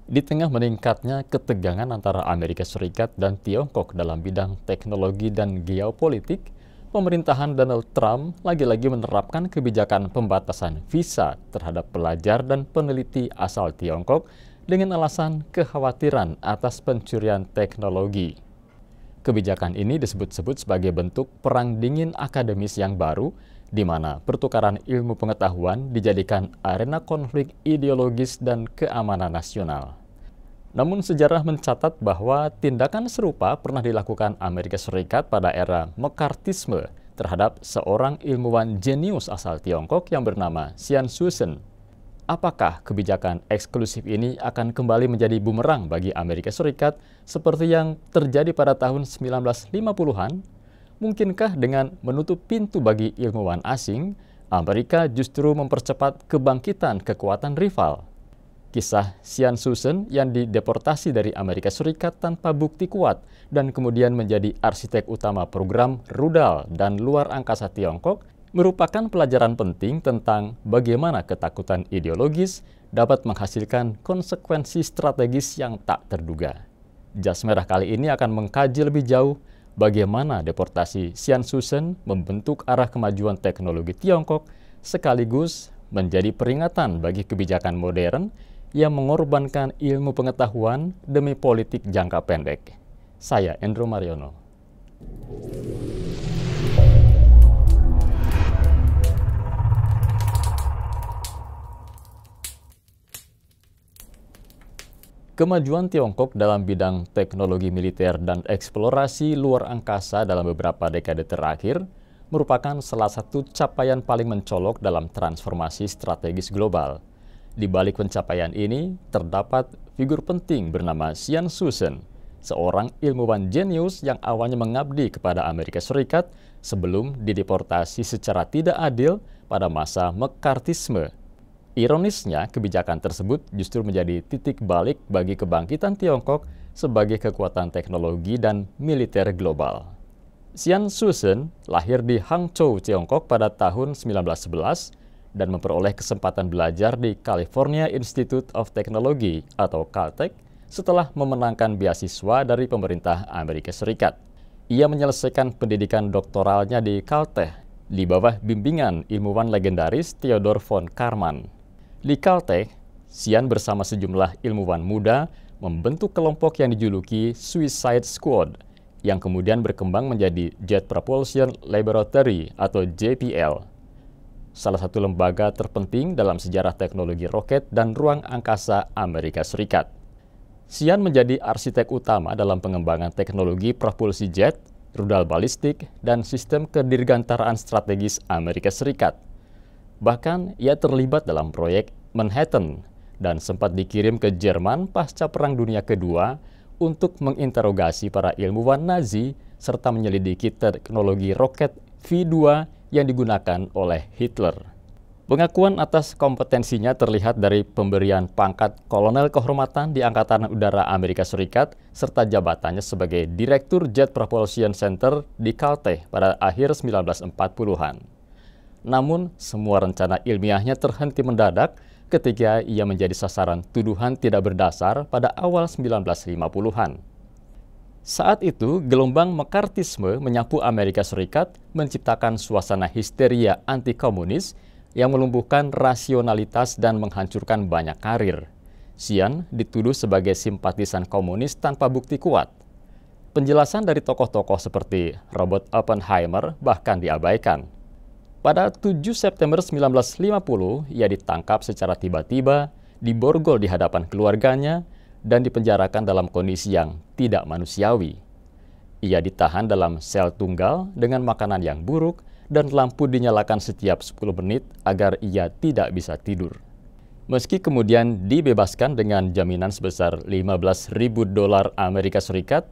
Di tengah meningkatnya ketegangan antara Amerika Serikat dan Tiongkok dalam bidang teknologi dan geopolitik, pemerintahan Donald Trump lagi-lagi menerapkan kebijakan pembatasan visa terhadap pelajar dan peneliti asal Tiongkok dengan alasan kekhawatiran atas pencurian teknologi. Kebijakan ini disebut-sebut sebagai bentuk perang dingin akademis yang baru, di mana pertukaran ilmu pengetahuan dijadikan arena konflik ideologis dan keamanan nasional. Namun sejarah mencatat bahwa tindakan serupa pernah dilakukan Amerika Serikat pada era McCarthyisme terhadap seorang ilmuwan jenius asal Tiongkok yang bernama Xian Shusen. Apakah kebijakan eksklusif ini akan kembali menjadi bumerang bagi Amerika Serikat seperti yang terjadi pada tahun 1950-an? Mungkinkah dengan menutup pintu bagi ilmuwan asing, Amerika justru mempercepat kebangkitan kekuatan rival? Kisah Xian Shusen yang dideportasi dari Amerika Serikat tanpa bukti kuat dan kemudian menjadi arsitek utama program rudal dan luar angkasa Tiongkok merupakan pelajaran penting tentang bagaimana ketakutan ideologis dapat menghasilkan konsekuensi strategis yang tak terduga. Jas Merah kali ini akan mengkaji lebih jauh bagaimana deportasi Xian Shusen membentuk arah kemajuan teknologi Tiongkok sekaligus menjadi peringatan bagi kebijakan modern yang mengorbankan ilmu pengetahuan demi politik jangka pendek. Saya Endro Mariono. Kemajuan Tiongkok dalam bidang teknologi militer dan eksplorasi luar angkasa dalam beberapa dekade terakhir merupakan salah satu capaian paling mencolok dalam transformasi strategis global. Di balik pencapaian ini, terdapat figur penting bernama Xian Shusen, seorang ilmuwan jenius yang awalnya mengabdi kepada Amerika Serikat sebelum dideportasi secara tidak adil pada masa McCarthyisme. Ironisnya, kebijakan tersebut justru menjadi titik balik bagi kebangkitan Tiongkok sebagai kekuatan teknologi dan militer global. Xian Shusen lahir di Hangzhou, Tiongkok pada tahun 1911 dan memperoleh kesempatan belajar di California Institute of Technology atau Caltech setelah memenangkan beasiswa dari pemerintah Amerika Serikat. Ia menyelesaikan pendidikan doktoralnya di Caltech di bawah bimbingan ilmuwan legendaris Theodor von Karman. Di Caltech, Xian bersama sejumlah ilmuwan muda membentuk kelompok yang dijuluki Suicide Squad, yang kemudian berkembang menjadi Jet Propulsion Laboratory atau JPL, salah satu lembaga terpenting dalam sejarah teknologi roket dan ruang angkasa Amerika Serikat. Xian menjadi arsitek utama dalam pengembangan teknologi propulsi jet, rudal balistik, dan sistem kedirgantaraan strategis Amerika Serikat. Bahkan, ia terlibat dalam proyek Manhattan dan sempat dikirim ke Jerman pasca Perang Dunia Kedua untuk menginterogasi para ilmuwan Nazi serta menyelidiki teknologi roket V2 yang digunakan oleh Hitler. Pengakuan atas kompetensinya terlihat dari pemberian pangkat kolonel kehormatan di Angkatan Udara Amerika Serikat serta jabatannya sebagai Direktur Jet Propulsion Center di Caltech pada akhir 1940-an. Namun, semua rencana ilmiahnya terhenti mendadak ketika ia menjadi sasaran tuduhan tidak berdasar pada awal 1950-an. Saat itu, gelombang McCarthyisme menyapu Amerika Serikat menciptakan suasana histeria anti-komunis yang melumpuhkan rasionalitas dan menghancurkan banyak karir. Xian dituduh sebagai simpatisan komunis tanpa bukti kuat. Penjelasan dari tokoh-tokoh seperti Robert Oppenheimer bahkan diabaikan. Pada 7 September 1950, ia ditangkap secara tiba-tiba, diborgol di hadapan keluarganya, dan dipenjarakan dalam kondisi yang tidak manusiawi. Ia ditahan dalam sel tunggal dengan makanan yang buruk dan lampu dinyalakan setiap 10 menit agar ia tidak bisa tidur. Meski kemudian dibebaskan dengan jaminan sebesar $15.000 Amerika Serikat,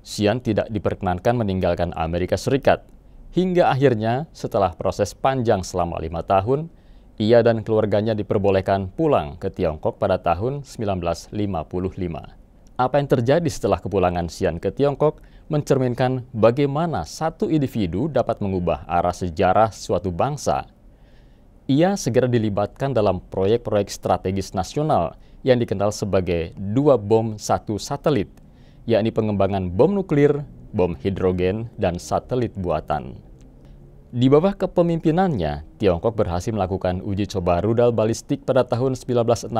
Xian tidak diperkenankan meninggalkan Amerika Serikat. Hingga akhirnya, setelah proses panjang selama 5 tahun, ia dan keluarganya diperbolehkan pulang ke Tiongkok pada tahun 1955. Apa yang terjadi setelah kepulangan Xian ke Tiongkok mencerminkan bagaimana satu individu dapat mengubah arah sejarah suatu bangsa. Ia segera dilibatkan dalam proyek-proyek strategis nasional yang dikenal sebagai dua bom satu satelit, yakni pengembangan bom nuklir, bom hidrogen, dan satelit buatan. Di bawah kepemimpinannya, Tiongkok berhasil melakukan uji coba rudal balistik pada tahun 1960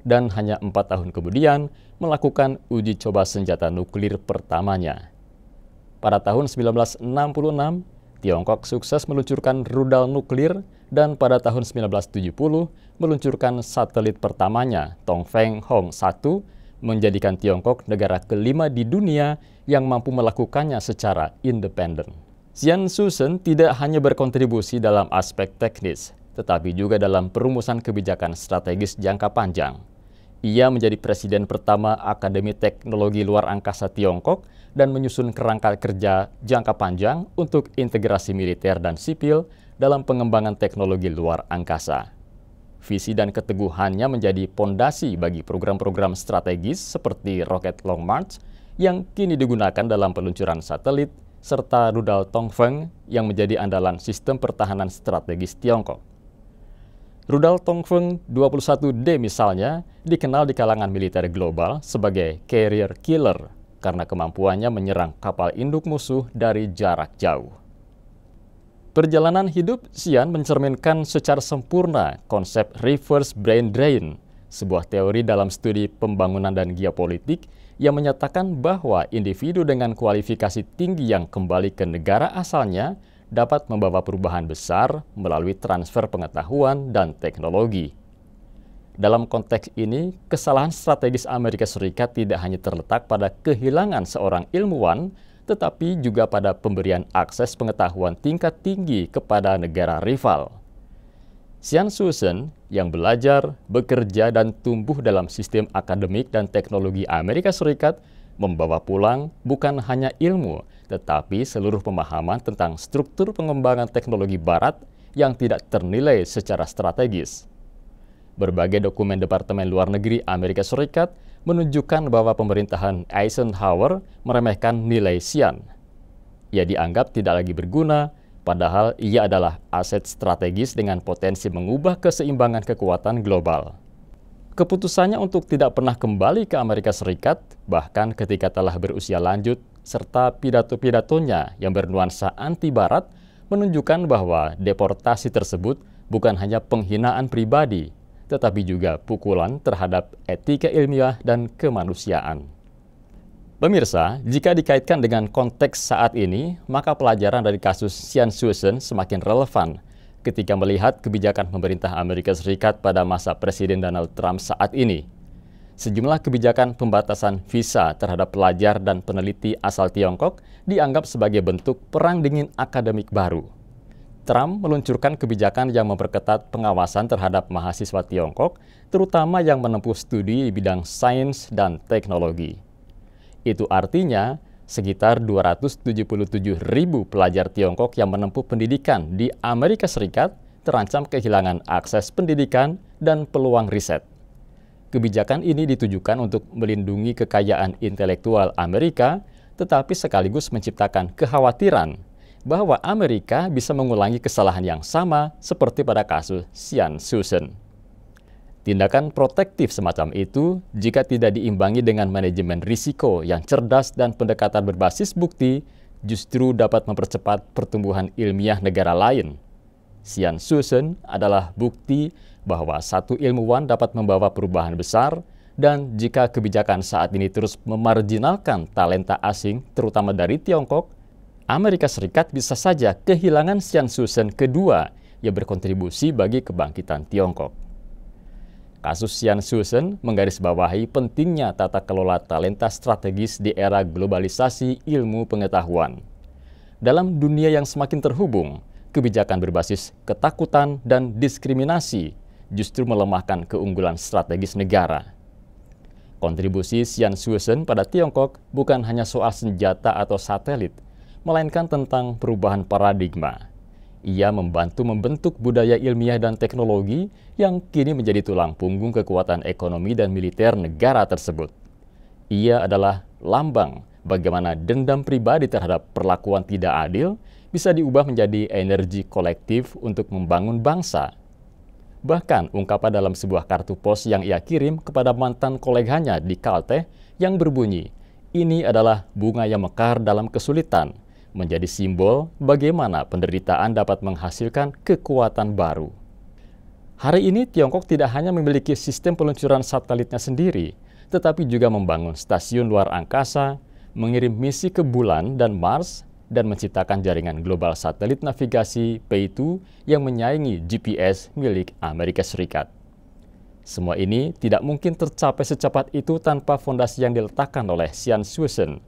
dan hanya 4 tahun kemudian melakukan uji coba senjata nuklir pertamanya. Pada tahun 1966, Tiongkok sukses meluncurkan rudal nuklir dan pada tahun 1970 meluncurkan satelit pertamanya, Tongfeng Hong 1, menjadikan Tiongkok negara kelima di dunia yang mampu melakukannya secara independen. Xian Shusen tidak hanya berkontribusi dalam aspek teknis, tetapi juga dalam perumusan kebijakan strategis jangka panjang. Ia menjadi presiden pertama Akademi Teknologi Luar Angkasa Tiongkok dan menyusun kerangka kerja jangka panjang untuk integrasi militer dan sipil dalam pengembangan teknologi luar angkasa. Visi dan keteguhannya menjadi pondasi bagi program-program strategis seperti roket Long March yang kini digunakan dalam peluncuran satelit, serta rudal Tongfeng yang menjadi andalan sistem pertahanan strategis Tiongkok. Rudal Tongfeng 21D misalnya dikenal di kalangan militer global sebagai carrier killer karena kemampuannya menyerang kapal induk musuh dari jarak jauh. Perjalanan hidup Xian mencerminkan secara sempurna konsep reverse brain drain, sebuah teori dalam studi pembangunan dan geopolitik yang menyatakan bahwa individu dengan kualifikasi tinggi yang kembali ke negara asalnya dapat membawa perubahan besar melalui transfer pengetahuan dan teknologi. Dalam konteks ini, kesalahan strategis Amerika Serikat tidak hanya terletak pada kehilangan seorang ilmuwan, tetapi juga pada pemberian akses pengetahuan tingkat tinggi kepada negara rival. Xian Shusen yang belajar, bekerja, dan tumbuh dalam sistem akademik dan teknologi Amerika Serikat membawa pulang bukan hanya ilmu, tetapi seluruh pemahaman tentang struktur pengembangan teknologi Barat yang tidak ternilai secara strategis. Berbagai dokumen Departemen Luar Negeri Amerika Serikat menunjukkan bahwa pemerintahan Eisenhower meremehkan nilai Xian. Ia dianggap tidak lagi berguna, padahal ia adalah aset strategis dengan potensi mengubah keseimbangan kekuatan global. Keputusannya untuk tidak pernah kembali ke Amerika Serikat, bahkan ketika telah berusia lanjut, serta pidato-pidatonya yang bernuansa anti-Barat, menunjukkan bahwa deportasi tersebut bukan hanya penghinaan pribadi, tetapi juga pukulan terhadap etika ilmiah dan kemanusiaan. Pemirsa, jika dikaitkan dengan konteks saat ini, maka pelajaran dari kasus Xian Shusen semakin relevan ketika melihat kebijakan pemerintah Amerika Serikat pada masa Presiden Donald Trump saat ini. Sejumlah kebijakan pembatasan visa terhadap pelajar dan peneliti asal Tiongkok dianggap sebagai bentuk perang dingin akademik baru. Trump meluncurkan kebijakan yang memperketat pengawasan terhadap mahasiswa Tiongkok, terutama yang menempuh studi di bidang sains dan teknologi. Itu artinya sekitar 277.000 pelajar Tiongkok yang menempuh pendidikan di Amerika Serikat terancam kehilangan akses pendidikan dan peluang riset. Kebijakan ini ditujukan untuk melindungi kekayaan intelektual Amerika, tetapi sekaligus menciptakan kekhawatiran bahwa Amerika bisa mengulangi kesalahan yang sama seperti pada kasus Xian Shusen. Tindakan protektif semacam itu, jika tidak diimbangi dengan manajemen risiko yang cerdas dan pendekatan berbasis bukti, justru dapat mempercepat pertumbuhan ilmiah negara lain. Xian Shusen adalah bukti bahwa satu ilmuwan dapat membawa perubahan besar, dan jika kebijakan saat ini terus memarginalkan talenta asing, terutama dari Tiongkok, Amerika Serikat bisa saja kehilangan Xian Shusen kedua yang berkontribusi bagi kebangkitan Tiongkok. Kasus Xian Shusen menggarisbawahi pentingnya tata kelola talenta strategis di era globalisasi ilmu pengetahuan. Dalam dunia yang semakin terhubung, kebijakan berbasis ketakutan dan diskriminasi justru melemahkan keunggulan strategis negara. Kontribusi Xian Shusen pada Tiongkok bukan hanya soal senjata atau satelit, melainkan tentang perubahan paradigma. Ia membantu membentuk budaya ilmiah dan teknologi yang kini menjadi tulang punggung kekuatan ekonomi dan militer negara tersebut. Ia adalah lambang bagaimana dendam pribadi terhadap perlakuan tidak adil bisa diubah menjadi energi kolektif untuk membangun bangsa. Bahkan ungkapan dalam sebuah kartu pos yang ia kirim kepada mantan koleganya di Caltech yang berbunyi, "Ini adalah bunga yang mekar dalam kesulitan," menjadi simbol bagaimana penderitaan dapat menghasilkan kekuatan baru. Hari ini Tiongkok tidak hanya memiliki sistem peluncuran satelitnya sendiri, tetapi juga membangun stasiun luar angkasa, mengirim misi ke bulan dan Mars, dan menciptakan jaringan global satelit navigasi P2 yang menyaingi GPS milik Amerika Serikat. Semua ini tidak mungkin tercapai secepat itu tanpa fondasi yang diletakkan oleh Xian Shusen.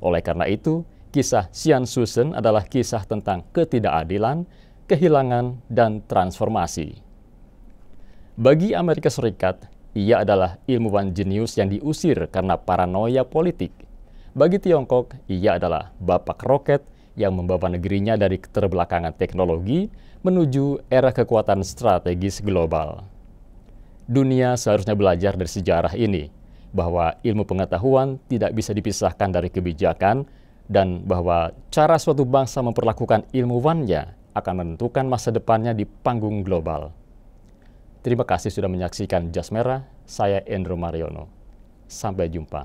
Oleh karena itu, kisah Xian Shusen adalah kisah tentang ketidakadilan, kehilangan, dan transformasi. Bagi Amerika Serikat, ia adalah ilmuwan jenius yang diusir karena paranoia politik. Bagi Tiongkok, ia adalah bapak roket yang membawa negerinya dari keterbelakangan teknologi menuju era kekuatan strategis global. Dunia seharusnya belajar dari sejarah ini, bahwa ilmu pengetahuan tidak bisa dipisahkan dari kebijakan, dan bahwa cara suatu bangsa memperlakukan ilmuwannya akan menentukan masa depannya di panggung global. Terima kasih sudah menyaksikan Jas Merah, saya Endro Mariono. Sampai jumpa.